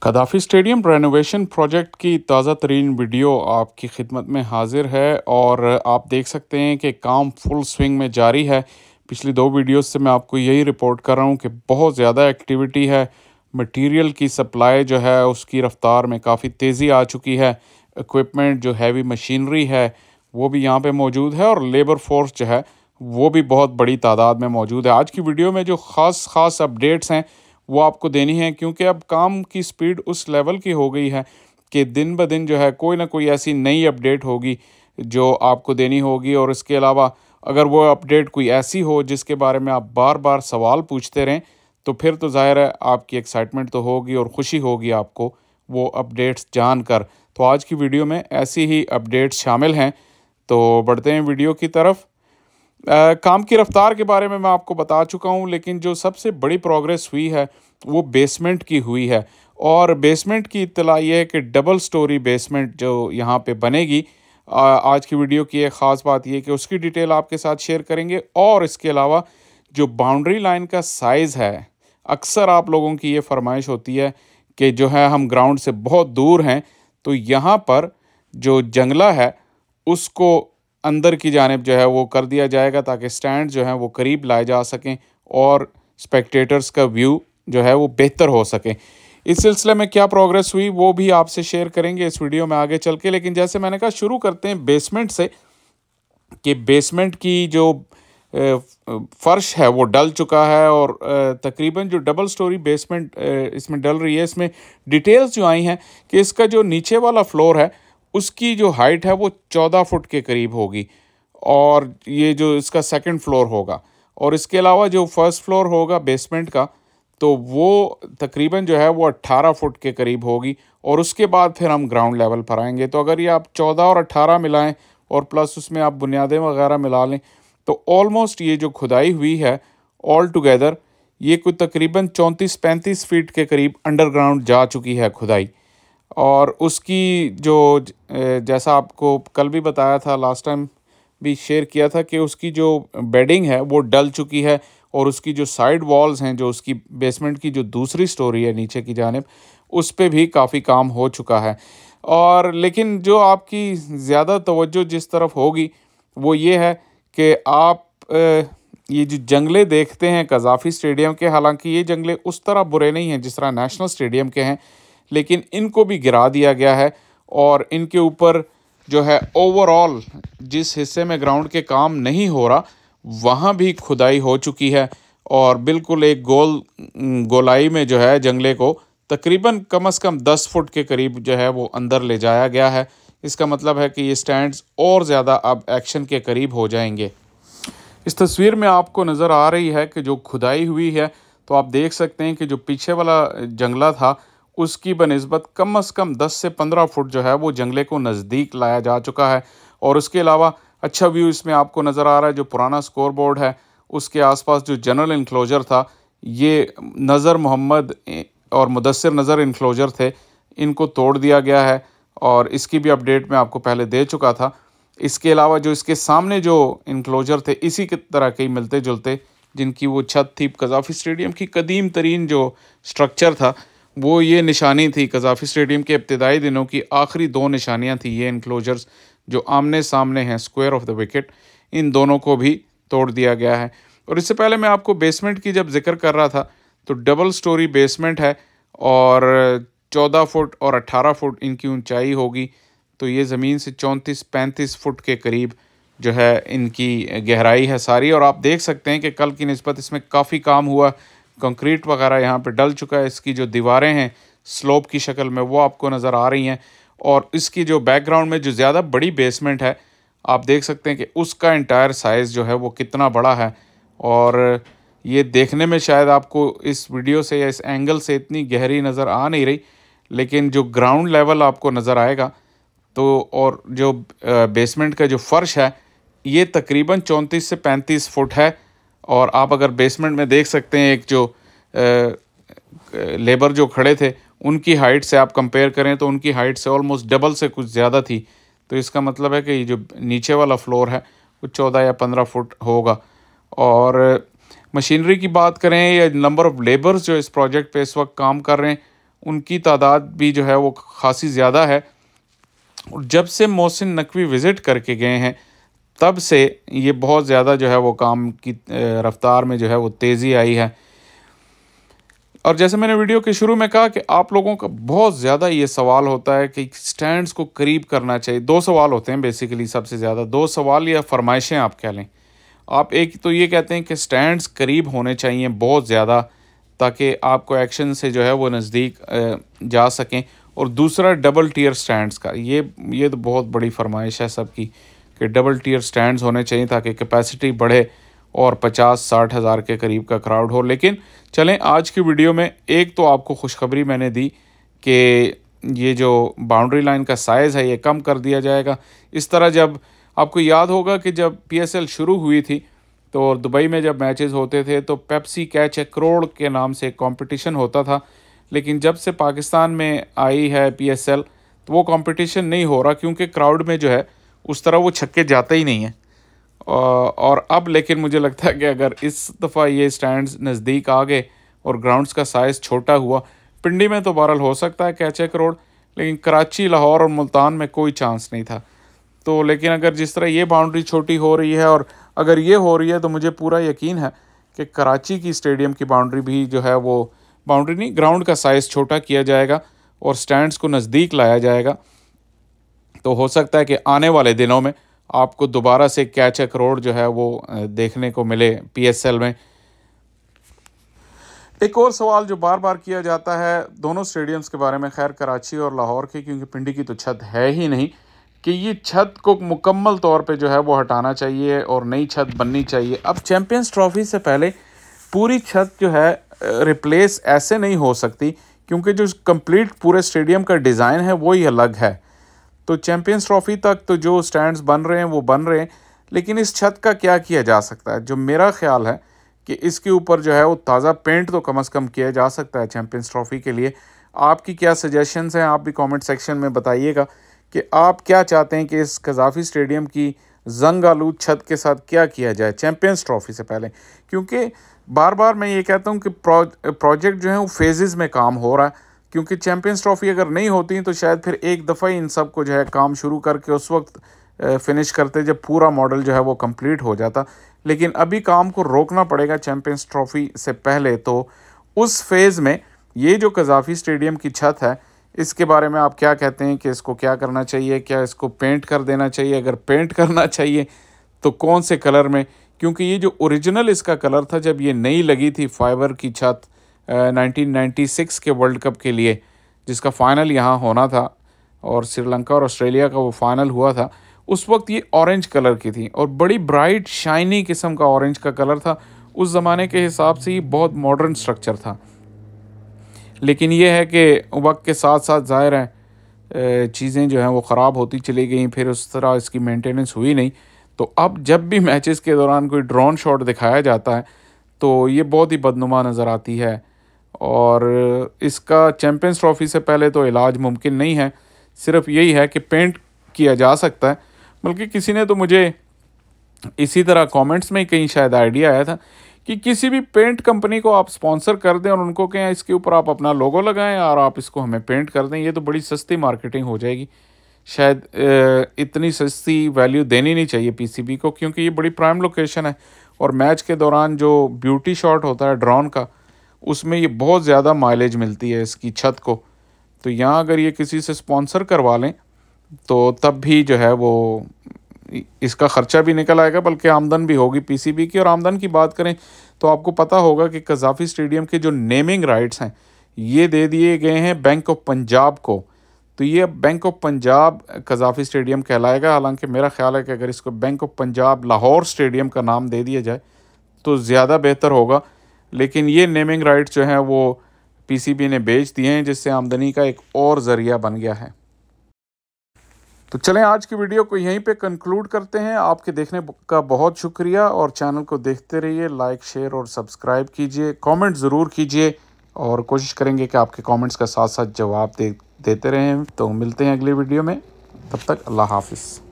कदाफ़ी stadium renovation project की ताज़ा तरीन वीडियो आपकी खिदमत में हाजिर है और आप देख सकते हैं कि काम फुल स्विंग में जारी है। पिछली दो वीडियोस से मैं आपको यही रिपोर्ट कर रहा हूँ कि बहुत ज़्यादा एक्टिविटी है। मटेरियल की सप्लाई जो है उसकी रफ्तार में काफ़ी तेज़ी आ चुकी है। इक्विपमेंट जो हैवी मशीनरी है वो भी यहाँ पे मौजूद है और लेबर फोर्स जो है वो भी बहुत बड़ी तादाद में मौजूद है। आज की वीडियो में जो ख़ास अपडेट्स हैं वो आपको देनी है, क्योंकि अब काम की स्पीड उस लेवल की हो गई है कि दिन ब दिन जो है कोई ना कोई ऐसी नई अपडेट होगी जो आपको देनी होगी। और इसके अलावा अगर वो अपडेट कोई ऐसी हो जिसके बारे में आप बार बार सवाल पूछते रहें तो फिर तो ज़ाहिर है आपकी एक्साइटमेंट तो होगी और ख़ुशी होगी आपको वो अपडेट्स जानकर। तो आज की वीडियो में ऐसी ही अपडेट्स शामिल हैं। तो बढ़ते हैं वीडियो की तरफ। काम की रफ्तार के बारे में मैं आपको बता चुका हूँ, लेकिन जो सबसे बड़ी प्रोग्रेस हुई है वो बेसमेंट की हुई है। और बेसमेंट की इत्तला ये है कि डबल स्टोरी बेसमेंट जो यहाँ पे बनेगी। आज की वीडियो की एक ख़ास बात ये है कि उसकी डिटेल आपके साथ शेयर करेंगे। और इसके अलावा जो बाउंड्री लाइन का साइज़ है, अक्सर आप लोगों की ये फरमाइश होती है कि जो है हम ग्राउंड से बहुत दूर हैं, तो यहाँ पर जो जंगला है उसको अंदर की जानिब जो है वो कर दिया जाएगा ताकि स्टैंड जो हैं वो करीब लाए जा सकें और स्पेक्टेटर्स का व्यू जो है वो बेहतर हो सके। इस सिलसिले में क्या प्रोग्रेस हुई वो भी आपसे शेयर करेंगे इस वीडियो में आगे चल के। लेकिन जैसे मैंने कहा, शुरू करते हैं बेसमेंट से कि बेसमेंट की जो फर्श है वो डल चुका है और तकरीबन जो डबल स्टोरी बेसमेंट इसमें डल रही है, इसमें डिटेल्स जो आई हैं कि इसका जो नीचे वाला फ्लोर है उसकी जो हाइट है वो 14 फुट के करीब होगी और ये जो इसका सेकंड फ्लोर होगा। और इसके अलावा जो फर्स्ट फ्लोर होगा बेसमेंट का तो वो तकरीबन जो है वो 18 फुट के करीब होगी और उसके बाद फिर हम ग्राउंड लेवल पर आएंगे। तो अगर ये आप 14 और 18 मिलाएं और प्लस उसमें आप बुनियादें वगैरह मिला लें तो ऑलमोस्ट ये जो खुदाई हुई है ऑल टुगेदर ये कोई तकरीबन 34-35 फीट के करीब अंडरग्राउंड जा चुकी है खुदाई। और उसकी जो जैसा आपको कल भी बताया था, लास्ट टाइम भी शेयर किया था कि उसकी जो बेडिंग है वो डल चुकी है और उसकी जो साइड वॉल्स हैं, जो उसकी बेसमेंट की जो दूसरी स्टोरी है नीचे की जानिब, उस पे भी काफ़ी काम हो चुका है। और लेकिन जो आपकी ज़्यादा तवज्जो जिस तरफ होगी वो ये है कि आप ये जो जंगले देखते हैं कज़ाफ़ी स्टेडियम के, हालांकि ये जंगले उस तरह बुरे नहीं हैं जिस तरह नेशनल स्टेडियम के हैं, लेकिन इनको भी गिरा दिया गया है और इनके ऊपर जो है ओवरऑल जिस हिस्से में ग्राउंड के काम नहीं हो रहा वहाँ भी खुदाई हो चुकी है और बिल्कुल एक गोलाई में जो है जंगले को तकरीबन कम से कम 10 फुट के करीब जो है वो अंदर ले जाया गया है। इसका मतलब है कि ये स्टैंड्स और ज़्यादा अब एक्शन के करीब हो जाएंगे। इस तस्वीर में आपको नज़र आ रही है कि जो खुदाई हुई है तो आप देख सकते हैं कि जो पीछे वाला जंगला था उसकी बनिस्बत कम से कम 10 से 15 फुट जो है वो जंगले को नज़दीक लाया जा चुका है। और उसके अलावा अच्छा व्यू इसमें आपको नज़र आ रहा है। जो पुराना स्कोर बोर्ड है उसके आसपास जो जनरल इंक्लोजर था, ये नज़र मोहम्मद और मुदस्सिर नज़र इंक्लोजर थे, इनको तोड़ दिया गया है और इसकी भी अपडेट मैं आपको पहले दे चुका था। इसके अलावा जो इसके सामने जो इंक्लोजर थे इसी की तरह के मिलते जुलते, जिनकी वो छत थी, कज़ाफ़ी स्टेडियम की कदीम तरीन जो स्ट्रक्चर था वो ये निशानी थी। कज़ाफ़ी स्टेडियम के इब्तिदाई दिनों की आखिरी दो निशानियां थी ये इंक्लोजर्स जो आमने सामने हैं, स्क्वायर ऑफ द विकेट, इन दोनों को भी तोड़ दिया गया है। और इससे पहले मैं आपको बेसमेंट की जब जिक्र कर रहा था तो डबल स्टोरी बेसमेंट है और 14 फुट और 18 फुट इनकी ऊंचाई होगी। तो ये ज़मीन से 34-35 फुट के करीब जो है इनकी गहराई है सारी। और आप देख सकते हैं कि कल की निस्बत इसमें काफ़ी काम हुआ। कंक्रीट वगैरह यहाँ पे डल चुका है। इसकी जो दीवारें हैं स्लोप की शक्ल में वो आपको नज़र आ रही हैं। और इसकी जो बैकग्राउंड में जो ज़्यादा बड़ी बेसमेंट है आप देख सकते हैं कि उसका इंटायर साइज़ जो है वो कितना बड़ा है। और ये देखने में शायद आपको इस वीडियो से या इस एंगल से इतनी गहरी नज़र आ नहीं रही, लेकिन जो ग्राउंड लेवल आपको नज़र आएगा तो और जो बेसमेंट का जो फ़र्श है ये तकरीबन 34 से 35 फुट है। और आप अगर बेसमेंट में देख सकते हैं एक जो लेबर जो खड़े थे उनकी हाइट से आप कंपेयर करें तो उनकी हाइट से ऑलमोस्ट डबल से कुछ ज़्यादा थी। तो इसका मतलब है कि ये जो नीचे वाला फ्लोर है वो 14 या 15 फुट होगा। और मशीनरी की बात करें या नंबर ऑफ़ लेबर्स जो इस प्रोजेक्ट पे इस वक्त काम कर रहे हैं उनकी तादाद भी जो है वो खासी ज़्यादा है। और जब से मोहसिन नकवी विज़िट करके गए हैं तब से ये बहुत ज़्यादा जो है वो काम की रफ्तार में जो है वो तेज़ी आई है। और जैसे मैंने वीडियो के शुरू में कहा कि आप लोगों का बहुत ज़्यादा ये सवाल होता है कि स्टैंड्स को करीब करना चाहिए। दो सवाल होते हैं बेसिकली, सबसे ज़्यादा दो सवाल या फरमाइशें आप कह लें। आप एक तो ये कहते हैं कि स्टैंड्स करीब होने चाहिए बहुत ज़्यादा, ताकि आपको एक्शन से जो है वो नज़दीक जा सकें। और दूसरा डबल टियर स्टैंड्स का, ये तो बहुत बड़ी फरमाइश है सबकी कि डबल टियर स्टैंड्स होने चाहिए ताकि कैपेसिटी बढ़े और 50-60 हज़ार के करीब का क्राउड हो। लेकिन चलें, आज की वीडियो में एक तो आपको खुशखबरी मैंने दी कि ये जो बाउंड्री लाइन का साइज़ है ये कम कर दिया जाएगा। इस तरह जब आपको याद होगा कि जब PSL शुरू हुई थी तो दुबई में जब मैचेस होते थे तो पेप्सी कैच ए करोड़ के नाम से कंपटीशन होता था। लेकिन जब से पाकिस्तान में आई है PSL तो वो कंपटीशन नहीं हो रहा, क्योंकि क्राउड में जो है उस तरह वो छक्के जाते ही नहीं है। और अब लेकिन मुझे लगता है कि अगर इस दफ़ा ये स्टैंड्स नज़दीक आ गए और ग्राउंड्स का साइज़ छोटा हुआ, पिंडी में तो बहरहाल हो सकता है कैच ए करोड़, लेकिन कराची, लाहौर और मुल्तान में कोई चांस नहीं था। तो लेकिन अगर जिस तरह ये बाउंड्री छोटी हो रही है और अगर ये हो रही है तो मुझे पूरा यकीन है कि कराची की स्टेडियम की बाउंड्री भी जो है वो बाउंड्री नहीं, ग्राउंड का साइज़ छोटा किया जाएगा और स्टैंड्स को नज़दीक लाया जाएगा। तो हो सकता है कि आने वाले दिनों में आपको दोबारा से कैच ए करोड़ जो है वो देखने को मिले PSL में। एक और सवाल जो बार बार किया जाता है दोनों स्टेडियम्स के बारे में, खैर कराची और लाहौर के, क्योंकि पिंडी की तो छत है ही नहीं, कि ये छत को मुकम्मल तौर पे जो है वो हटाना चाहिए और नई छत बननी चाहिए। अब चैम्पियंस ट्रॉफी से पहले पूरी छत जो है रिप्लेस ऐसे नहीं हो सकती, क्योंकि जो कंप्लीट पूरे स्टेडियम का डिज़ाइन है वो ही अलग है। तो चैम्पियंस ट्रॉफी तक तो जो स्टैंड्स बन रहे हैं वो बन रहे हैं, लेकिन इस छत का क्या किया जा सकता है? जो मेरा ख्याल है कि इसके ऊपर जो है वो ताज़ा पेंट तो कम से कम किया जा सकता है चैम्पियंस ट्रॉफी के लिए। आपकी क्या सजेशंस हैं, आप भी कमेंट सेक्शन में बताइएगा कि आप क्या चाहते हैं कि इस कज़ाफ़ी स्टेडियम की जंग आलूद छत के साथ क्या किया जाए चैम्पियंस ट्रॉफी से पहले। क्योंकि बार बार मैं ये कहता हूँ कि प्रोजेक्ट जो है वो फेजेज़ में काम हो रहा है, क्योंकि चैम्पियंस ट्रॉफी अगर नहीं होती तो शायद फिर एक दफ़ा ही इन सब को जो है काम शुरू करके उस वक्त फिनिश करते जब पूरा मॉडल जो है वो कंप्लीट हो जाता। लेकिन अभी काम को रोकना पड़ेगा चैम्पियंस ट्रॉफी से पहले। तो उस फेज़ में ये जो कज़ाफ़ी स्टेडियम की छत है, इसके बारे में आप क्या कहते हैं कि इसको क्या करना चाहिए? क्या इसको पेंट कर देना चाहिए? अगर पेंट करना चाहिए तो कौन से कलर में? क्योंकि ये जो ओरिजिनल इसका कलर था जब ये नई लगी थी फाइबर की छत 1996 के वर्ल्ड कप के लिए, जिसका फ़ाइनल यहाँ होना था और श्रीलंका और ऑस्ट्रेलिया का वो फ़ाइनल हुआ था, उस वक्त ये ऑरेंज कलर की थी और बड़ी ब्राइट शाइनी किस्म का ऑरेंज का कलर था। उस ज़माने के हिसाब से ये बहुत मॉडर्न स्ट्रक्चर था। लेकिन ये है कि वक्त के साथ साथ ज़ाहिर है चीज़ें जो हैं वो ख़राब होती चली गई, फिर उस तरह इसकी मेंटेनेंस हुई नहीं। तो अब जब भी मैचेस के दौरान कोई ड्रोन शॉट दिखाया जाता है तो ये बहुत ही बदनुमा नज़र आती है और इसका चैम्पियंस ट्रॉफी से पहले तो इलाज मुमकिन नहीं है। सिर्फ यही है कि पेंट किया जा सकता है। बल्कि किसी ने तो मुझे इसी तरह कमेंट्स में कहीं शायद आइडिया आया था कि किसी भी पेंट कंपनी को आप स्पॉन्सर कर दें और उनको कहें इसके ऊपर आप अपना लोगो लगाएं और आप इसको हमें पेंट कर दें। ये तो बड़ी सस्ती मार्केटिंग हो जाएगी। शायद इतनी सस्ती वैल्यू देनी नहीं चाहिए PCB को, क्योंकि ये बड़ी प्राइम लोकेशन है और मैच के दौरान जो ब्यूटी शॉट होता है ड्रोन का, उसमें ये बहुत ज़्यादा माइलेज मिलती है इसकी छत को। तो यहाँ अगर ये किसी से स्पॉन्सर करवा लें तो तब भी जो है वो इसका ख़र्चा भी निकल आएगा, बल्कि आमदन भी होगी PCB की। और आमदन की बात करें तो आपको पता होगा कि कज़ाफ़ी स्टेडियम के जो नेमिंग राइट्स हैं ये दे दिए गए हैं बैंक ऑफ पंजाब को। तो ये बैंक ऑफ पंजाब कज़ाफ़ी स्टेडियम कहलाएगा। हालांकि मेरा ख्याल है कि अगर इसको bank of Punjab Lahore stadium का नाम दे दिया जाए तो ज़्यादा बेहतर होगा। लेकिन ये नेमिंग राइट्स जो हैं वो PCB ने बेच दिए हैं, जिससे आमदनी का एक और ज़रिया बन गया है। तो चलें आज की वीडियो को यहीं पे कंक्लूड करते हैं। आपके देखने का बहुत शुक्रिया और चैनल को देखते रहिए, लाइक शेयर और सब्सक्राइब कीजिए, कमेंट ज़रूर कीजिए और कोशिश करेंगे कि आपके कमेंट्स का साथ साथ जवाब देते रहें। तो मिलते हैं अगली वीडियो में, तब तक अल्लाह हाफ़िज़।